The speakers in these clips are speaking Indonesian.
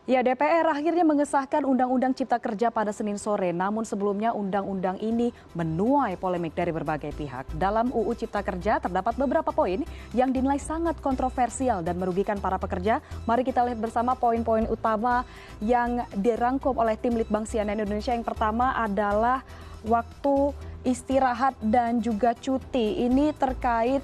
Ya, DPR akhirnya mengesahkan Undang-Undang Cipta Kerja pada Senin sore. Namun sebelumnya undang-undang ini menuai polemik dari berbagai pihak. Dalam UU Cipta Kerja terdapat beberapa poin yang dinilai sangat kontroversial dan merugikan para pekerja. Mari kita lihat bersama poin-poin utama yang dirangkum oleh tim Litbang CNN Indonesia. Yang pertama adalah waktu istirahat dan juga cuti. Ini terkait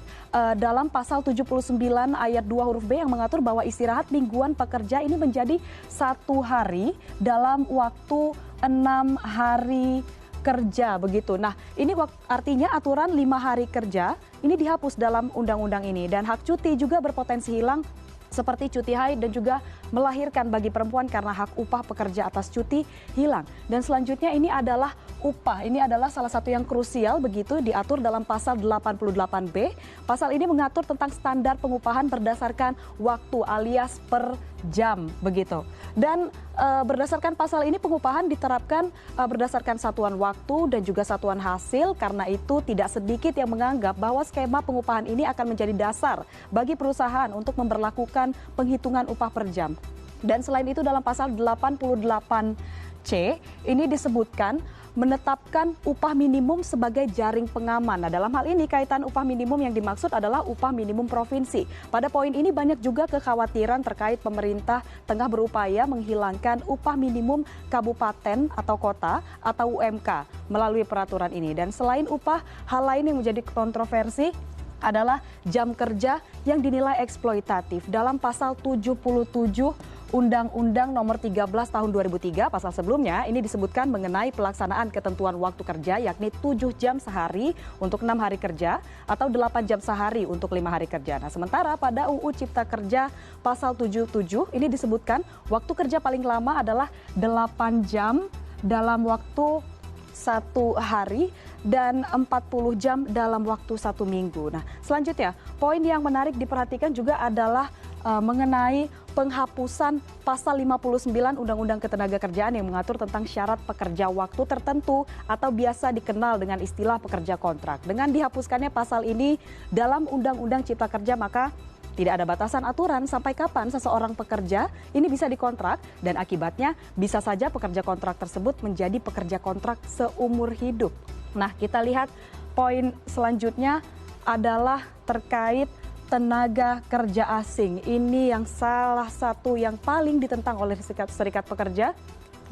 dalam pasal 79 ayat 2 huruf B yang mengatur bahwa istirahat mingguan pekerja ini menjadi 1 hari dalam waktu 6 hari kerja begitu. Nah, ini artinya aturan 5 hari kerja ini dihapus dalam undang-undang ini, dan hak cuti juga berpotensi hilang seperti cuti haid dan juga melahirkan bagi perempuan karena hak upah pekerja atas cuti hilang. Dan selanjutnya ini adalah upah. Ini adalah salah satu yang krusial begitu, diatur dalam pasal 88B. Pasal ini mengatur tentang standar pengupahan berdasarkan waktu alias per jam begitu. Dan berdasarkan pasal ini pengupahan diterapkan berdasarkan satuan waktu dan juga satuan hasil. Karena itu tidak sedikit yang menganggap bahwa skema pengupahan ini akan menjadi dasar bagi perusahaan untuk memberlakukan penghitungan upah per jam. Dan selain itu dalam pasal 88C ini disebutkan menetapkan upah minimum sebagai jaring pengaman. Nah, dalam hal ini kaitan upah minimum yang dimaksud adalah upah minimum provinsi. Pada poin ini banyak juga kekhawatiran terkait pemerintah tengah berupaya menghilangkan upah minimum kabupaten atau kota atau UMK melalui peraturan ini. Dan selain upah, hal lain yang menjadi kontroversi adalah jam kerja yang dinilai eksploitatif. Dalam pasal 77 Undang-Undang Nomor 13 Tahun 2003, pasal sebelumnya ini disebutkan mengenai pelaksanaan ketentuan waktu kerja, yakni 7 jam sehari untuk 6 hari kerja atau 8 jam sehari untuk 5 hari kerja. Nah, sementara pada UU Cipta Kerja pasal 77 ini disebutkan waktu kerja paling lama adalah 8 jam dalam waktu 1 hari dan 40 jam dalam waktu 1 minggu. Nah, selanjutnya poin yang menarik diperhatikan juga adalah mengenai penghapusan pasal 59 Undang-Undang Ketenagakerjaan yang mengatur tentang syarat pekerja waktu tertentu atau biasa dikenal dengan istilah pekerja kontrak. Dengan dihapuskannya pasal ini dalam Undang-Undang Cipta Kerja, maka tidak ada batasan aturan sampai kapan seseorang pekerja ini bisa dikontrak, dan akibatnya bisa saja pekerja kontrak tersebut menjadi pekerja kontrak seumur hidup. Nah, kita lihat poin selanjutnya adalah terkait tenaga kerja asing. Ini yang salah satu yang paling ditentang oleh serikat pekerja,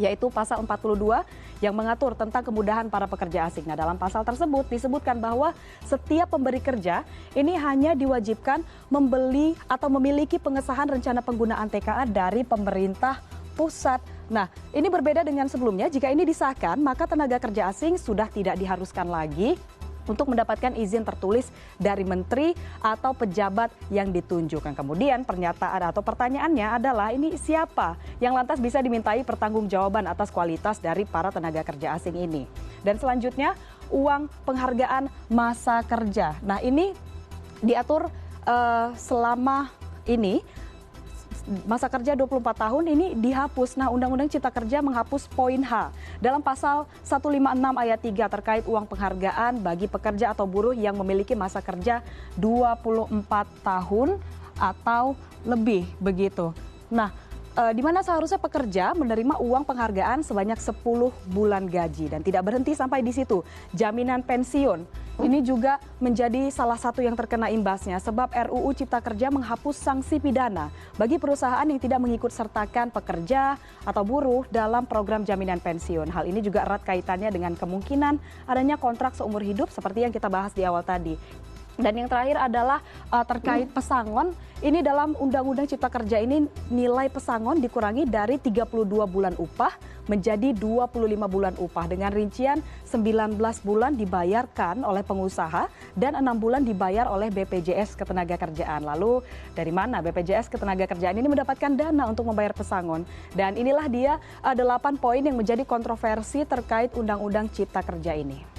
yaitu pasal 42 yang mengatur tentang kemudahan para pekerja asing. Nah, dalam pasal tersebut disebutkan bahwa setiap pemberi kerja ini hanya diwajibkan membeli atau memiliki pengesahan rencana penggunaan TKA dari pemerintah pusat. Nah, ini berbeda dengan sebelumnya. Jika ini disahkan, maka tenaga kerja asing sudah tidak diharuskan lagi untuk mendapatkan izin tertulis dari menteri atau pejabat yang ditunjukkan. Kemudian pernyataan atau pertanyaannya adalah ini siapa yang lantas bisa dimintai pertanggungjawaban atas kualitas dari para tenaga kerja asing ini. Dan selanjutnya uang penghargaan masa kerja. Nah, ini diatur selama ini masa kerja 24 tahun ini dihapus. Nah, Undang-Undang Cipta Kerja menghapus poin H dalam pasal 156 ayat 3 terkait uang penghargaan bagi pekerja atau buruh yang memiliki masa kerja 24 tahun atau lebih begitu. Nah, di mana seharusnya pekerja menerima uang penghargaan sebanyak 10 bulan gaji, dan tidak berhenti sampai di situ. Jaminan pensiun ini juga menjadi salah satu yang terkena imbasnya, sebab RUU Cipta Kerja menghapus sanksi pidana bagi perusahaan yang tidak mengikut sertakan pekerja atau buruh dalam program jaminan pensiun. Hal ini juga erat kaitannya dengan kemungkinan adanya kontrak seumur hidup seperti yang kita bahas di awal tadi. Dan yang terakhir adalah terkait pesangon. Ini dalam Undang-Undang Cipta Kerja ini nilai pesangon dikurangi dari 32 bulan upah menjadi 25 bulan upah dengan rincian 19 bulan dibayarkan oleh pengusaha dan 6 bulan dibayar oleh BPJS Ketenagakerjaan. Lalu dari mana BPJS Ketenagakerjaan ini mendapatkan dana untuk membayar pesangon? Dan inilah dia 8 poin yang menjadi kontroversi terkait Undang-Undang Cipta Kerja ini.